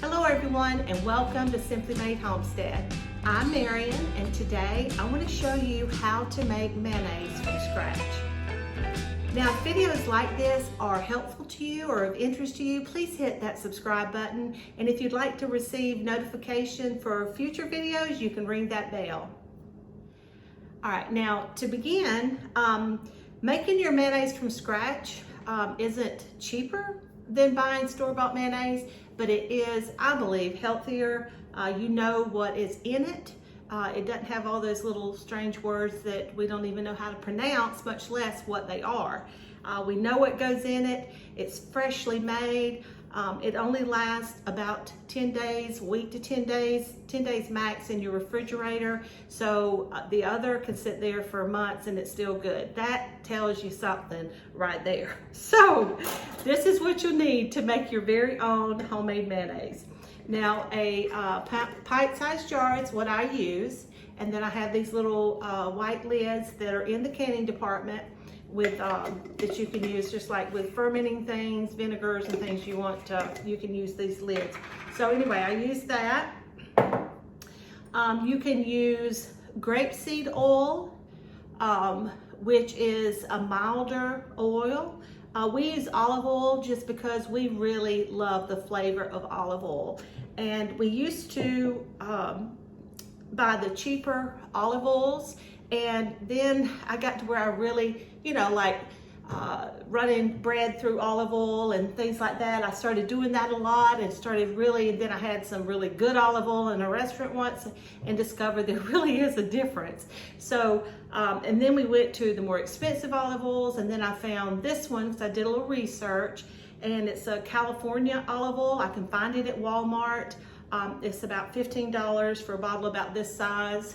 Hello everyone and welcome to Simply Made Homestead. I'm Marian and today I want to show you how to make mayonnaise from scratch. Now if videos like this are helpful to you or of interest to you, please hit that subscribe button, and if you'd like to receive notification for future videos, you can ring that bell. Alright, now to begin, making your mayonnaise from scratch isn't cheaper than buying store-bought mayonnaise, but it is, I believe, healthier. You know what is in it. It doesn't have all those little strange words that we don't even know how to pronounce, much less what they are. We know what goes in it. It's freshly made. It only lasts about 10 days, a week to 10 days max in your refrigerator. So the other can sit there for months and it's still good. That tells you something right there. So this is what you'll need to make your very own homemade mayonnaise. Now a pint-sized jar is what I use. And then I have these little white lids that are in the canning department with that you can use just like with fermenting things, vinegars and things you want to, you can use these lids. So anyway, I use that. You can use grapeseed oil, which is a milder oil. We use olive oil just because we really love the flavor of olive oil. And we used to buy the cheaper olive oils, and then I got to where I really, like running bread through olive oil and things like that. I started doing that a lot and and then I had some really good olive oil in a restaurant once and discovered there really is a difference. So, and then we went to the more expensive olive oils, and then I found this one because I did a little research, and it's a California olive oil. I can find it at Walmart. It's about $15 for a bottle about this size,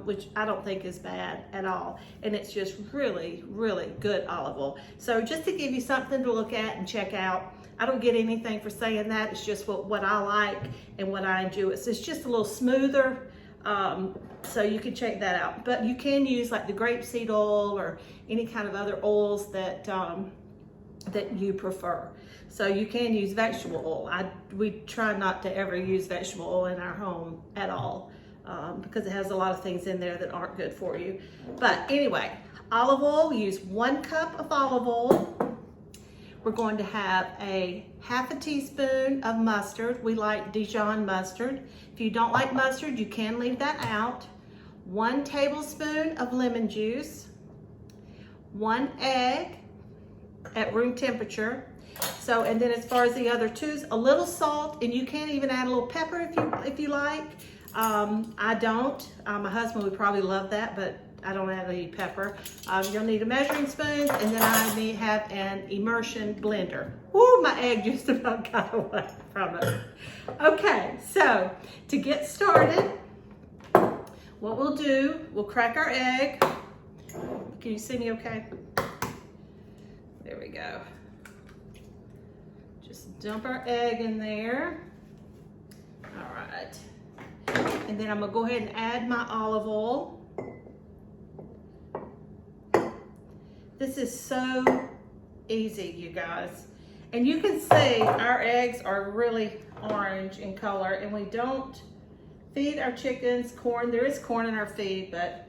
which I don't think is bad at all. And it's just really, really good olive oil. So just to give you something to look at and check out, I don't get anything for saying that. It's just what I like and what I enjoy. So it's just a little smoother. So you can check that out. But you can use like the grapeseed oil or any kind of other oils that you prefer. So you can use vegetable oil. We try not to ever use vegetable oil in our home at all because it has a lot of things in there that aren't good for you. But anyway, olive oil, we use 1 cup of olive oil. We're going to have a half a teaspoon of mustard. We like Dijon mustard. If you don't like mustard, you can leave that out. 1 tablespoon of lemon juice. 1 egg at room temperature. So, and then as far as the other twos, a little salt, and you can even add a little pepper if you like. I don't. My husband would probably love that, but I don't add any pepper. You'll need a measuring spoon, and then I have an immersion blender. Woo, my egg just about got away from it. Okay, so to get started, what we'll do, we'll crack our egg. Can you see me okay? There we go. Just dump our egg in there. All right. And then I'm gonna go ahead and add my olive oil. This is so easy, you guys. And you can see our eggs are really orange in color, and we don't feed our chickens corn. There is corn in our feed, but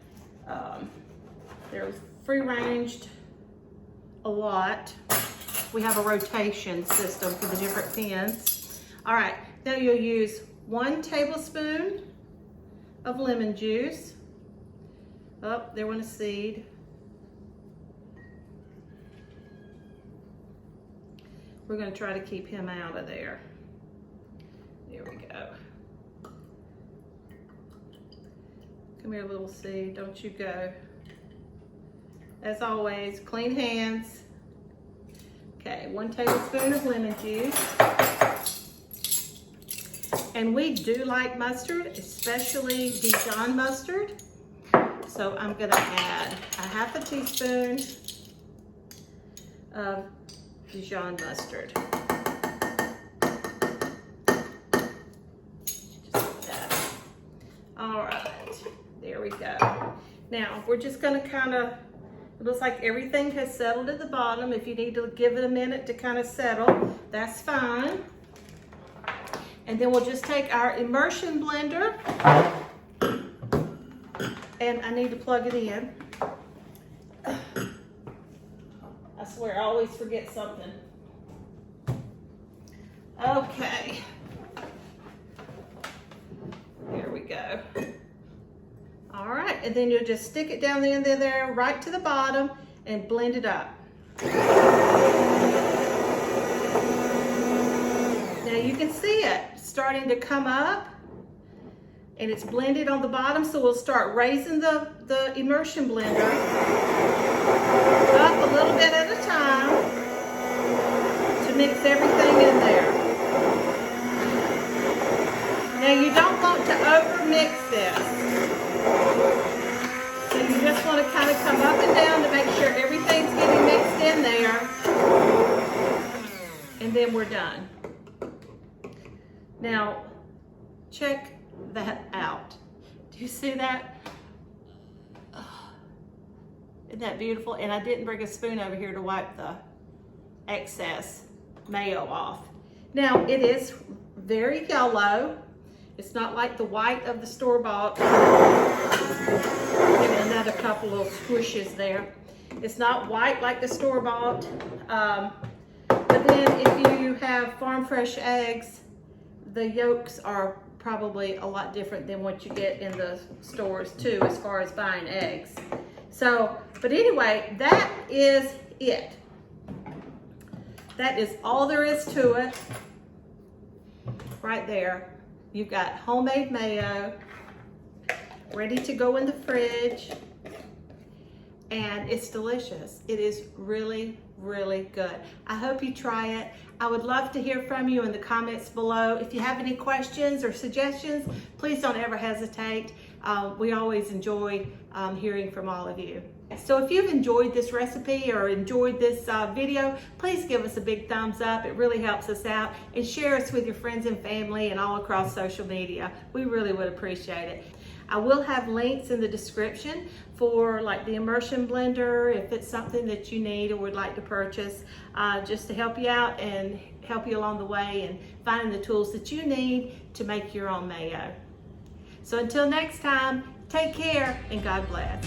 they're free-ranged a lot. We have a rotation system for the different pens. All right, now you'll use 1 tablespoon of lemon juice. Oh, there went a seed. We're gonna try to keep him out of there. There we go. Come here, little seed, don't you go. As always, clean hands. Okay, 1 tablespoon of lemon juice. And we do like mustard, especially Dijon mustard. So I'm gonna add a half a teaspoon of Dijon mustard. Just like that. All right, there we go. Now, we're just gonna it looks like everything has settled at the bottom. If you need to give it a minute to kind of settle, that's fine. And then we'll just take our immersion blender, and I need to plug it in. I swear I always forget something. Okay. There we go. All right, and then you'll just stick it down the end of there, right to the bottom, and blend it up. Now you can see it starting to come up, and it's blended on the bottom, so we'll start raising the immersion blender up a little bit at a time to mix everything in there. Now you don't want to over mix this. So you just want to kind of come up and down to make sure everything's getting mixed in there. And then we're done. Now, check that out. Do you see that? Oh, isn't that beautiful? And I didn't bring a spoon over here to wipe the excess mayo off. Now, it is very yellow. It's not like the white of the store-bought. Give it another couple of squishes there. It's not white like the store-bought. But then if you have farm fresh eggs, the yolks are probably a lot different than what you get in the stores too, as far as buying eggs. So, but anyway, that is it. That is all there is to it. Right there. You've got homemade mayo, ready to go in the fridge, and it's delicious. It is really, really good. I hope you try it. I would love to hear from you in the comments below. If you have any questions or suggestions, please don't ever hesitate. We always enjoy hearing from all of you. So if you've enjoyed this recipe or enjoyed this video, please give us a big thumbs up. It really helps us out, and share us with your friends and family and all across social media. We really would appreciate it. I will have links in the description for like the immersion blender if it's something that you need or would like to purchase, just to help you out and help you along the way and finding the tools that you need to make your own mayo. So until next time, take care and God bless.